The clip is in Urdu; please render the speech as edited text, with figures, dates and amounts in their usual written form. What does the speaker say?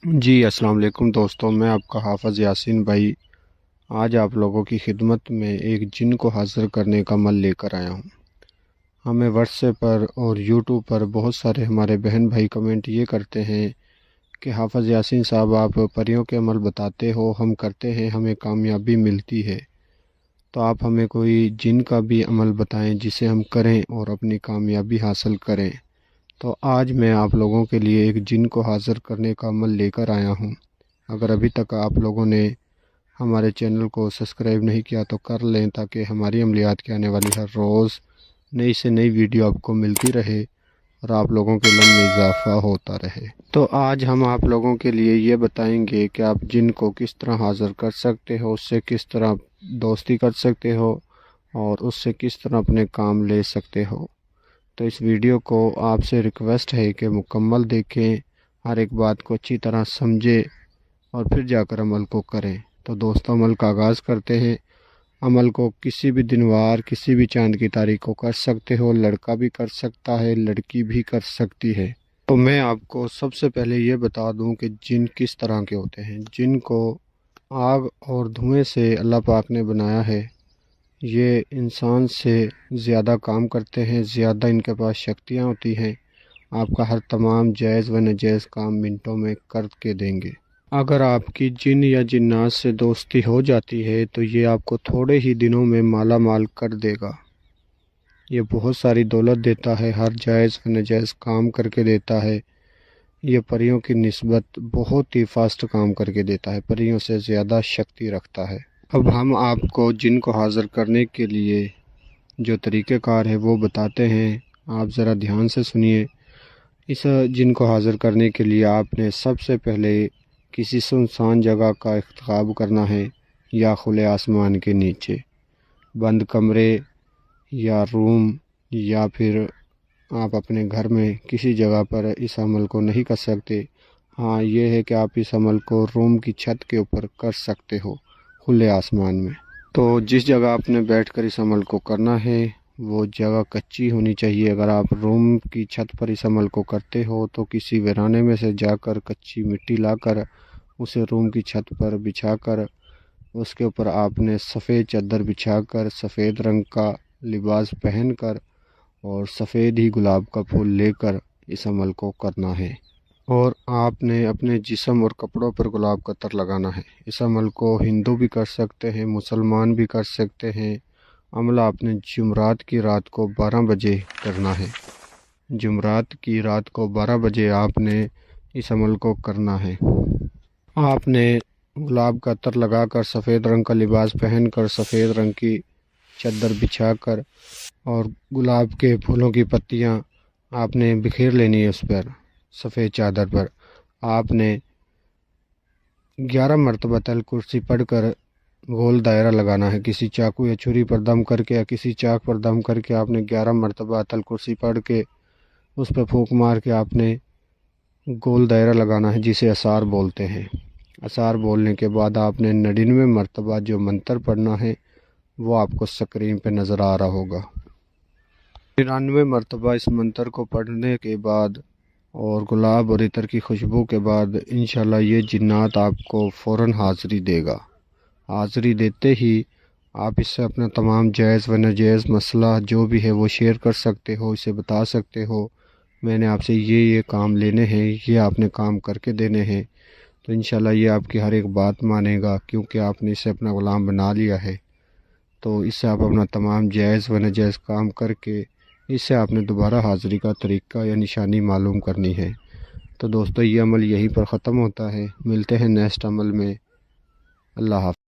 جی السلام علیکم دوستوں، میں آپ کا حافظ یاسین بھائی آج آپ لوگوں کی خدمت میں ایک جن کو حاضر کرنے کا عمل لے کر آیا ہوں۔ ہمیں واٹس ایپ پر اور یوٹیوب پر بہت سارے ہمارے بہن بھائی کمنٹ یہ کرتے ہیں کہ حافظ یاسین صاحب آپ پریوں کے عمل بتاتے ہو، ہم کرتے ہیں، ہمیں کامیابی ملتی ہے، تو آپ ہمیں کوئی جن کا بھی عمل بتائیں جسے ہم کریں اور اپنی کامیابی حاصل کریں۔ تو آج میں آپ لوگوں کے لیے ایک جن کو حاضر کرنے کا عمل لے کر آیا ہوں۔ اگر ابھی تک آپ لوگوں نے ہمارے چینل کو سبسکرائب نہیں کیا تو کر لیں، تاکہ ہماری عملیات کی آنے والی ہر روز نئی سے نئی ویڈیو آپ کو ملتی رہے اور آپ لوگوں کے علم میں اضافہ ہوتا رہے۔ تو آج ہم آپ لوگوں کے لیے یہ بتائیں گے کہ آپ جن کو کس طرح حاضر کر سکتے ہو، اس سے کس طرح دوستی کر سکتے ہو اور اس سے کس طرح اپنے کام لے سکتے ہو۔ تو اس ویڈیو کو آپ سے ریکویسٹ ہے کہ مکمل دیکھیں، ہر ایک بات کو اچھی طرح سمجھیں اور پھر جا کر عمل کو کریں۔ تو دوستوں، عمل کا آغاز کرتے ہیں۔ عمل کو کسی بھی دن وار، کسی بھی چاند کی تاریخ کو کر سکتے ہو، لڑکا بھی کر سکتا ہے، لڑکی بھی کر سکتی ہے۔ تو میں آپ کو سب سے پہلے یہ بتا دوں کہ جن کس طرح کے ہوتے ہیں۔ جن کو آگ اور دھوئیں سے اللہ پاک نے بنایا ہے۔ یہ انسان سے زیادہ کام کرتے ہیں، زیادہ ان کے پاس شکتیاں ہوتی ہیں، آپ کا ہر تمام جائز و ناجائز کام منٹوں میں کر کے دیں گے۔ اگر آپ کی جن یا جنات سے دوستی ہو جاتی ہے تو یہ آپ کو تھوڑے ہی دنوں میں مالا مال کر دے گا۔ یہ بہت ساری دولت دیتا ہے، ہر جائز و ناجائز کام کر کے دیتا ہے۔ یہ پریوں کی نسبت بہت ہی فاسٹ کام کر کے دیتا ہے، پریوں سے زیادہ شکتی رکھتا ہے۔ اب ہم آپ کو جن کو حاضر کرنے کے لیے جو طریقہ کار ہے وہ بتاتے ہیں، آپ ذرا دھیان سے سنیے۔ اس جن کو حاضر کرنے کے لیے آپ نے سب سے پہلے کسی سنسان جگہ کا انتخاب کرنا ہے، یا کھلے آسمان کے نیچے، بند کمرے یا روم، یا پھر آپ اپنے گھر میں کسی جگہ پر اس عمل کو نہیں کر سکتے۔ ہاں، یہ ہے کہ آپ اس عمل کو روم کی چھت کے اوپر کر سکتے ہو، کھلے آسمان میں۔ تو جس جگہ آپ نے بیٹھ کر اس عمل کو کرنا ہے وہ جگہ کچی ہونی چاہیے۔ اگر آپ روم کی چھت پر اس عمل کو کرتے ہو تو کسی ویرانے میں سے جا کر کچی مٹی لا کر اسے روم کی چھت پر بچھا کر اس کے اوپر آپ نے سفید چادر بچھا کر، سفید رنگ کا لباس پہن کر اور سفید ہی گلاب کا پھول لے کر اس عمل کو کرنا ہے۔ اور آپ نے اپنے جسم اور کپڑوں پر گلاب کا عطر لگانا ہے۔ اس عمل کو ہندو بھی کر سکتے ہیں، مسلمان بھی کر سکتے ہیں۔ عمل آپ نے جمعرات کی رات کو 12 بجے کرنا ہے۔ جمعرات کی رات کو 12 بجے آپ نے اس عمل کو کرنا ہے۔ آپ نے گلاب کا عطر لگا کر، سفید رنگ کا لباس پہن کر، سفید رنگ کی چادر بچھا کر اور گلاب کے پھولوں کی پتیاں آپ نے بکھیر لینی ہے اس پر، سفید چادر پر۔ آپ نے 11 مرتبہ آیت الکرسی پڑھ کر گول دائرہ لگانا ہے۔ کسی چاقو یا چھری پر دم کر کے یا کسی چاک پر دم کر کے آپ نے 11 مرتبہ آیت الکرسی پڑھ کے اس پہ پھونک مار کے آپ نے گول دائرہ لگانا ہے، جسے اسار بولتے ہیں۔ اسار بولنے کے بعد آپ نے 99 مرتبہ جو منتر پڑھنا ہے وہ آپ کو سکرین پہ نظر آ رہا ہوگا۔ 99 مرتبہ اس منتر کو پڑھنے کے بعد اور گلاب اور عطر کی خوشبو کے بعد انشاءاللہ یہ جنات آپ کو فوراً حاضری دے گا۔ حاضری دیتے ہی آپ اس سے اپنا تمام جائز و ناجائز مسئلہ جو بھی ہے وہ شیئر کر سکتے ہو، اسے بتا سکتے ہو، میں نے آپ سے یہ کام لینے ہیں، یہ آپ نے کام کر کے دینے ہیں۔ تو انشاءاللہ یہ آپ کی ہر ایک بات مانے گا، کیونکہ آپ نے اسے اپنا غلام بنا لیا ہے۔ تو اس سے آپ اپنا تمام جائز و ناجائز کام کر کے اس سے آپ نے دوبارہ حاضری کا طریقہ یا نشانی معلوم کرنی ہے۔ تو دوستو، یہ عمل یہیں پر ختم ہوتا ہے۔ ملتے ہیں نیکسٹ عمل میں۔ اللہ حافظ۔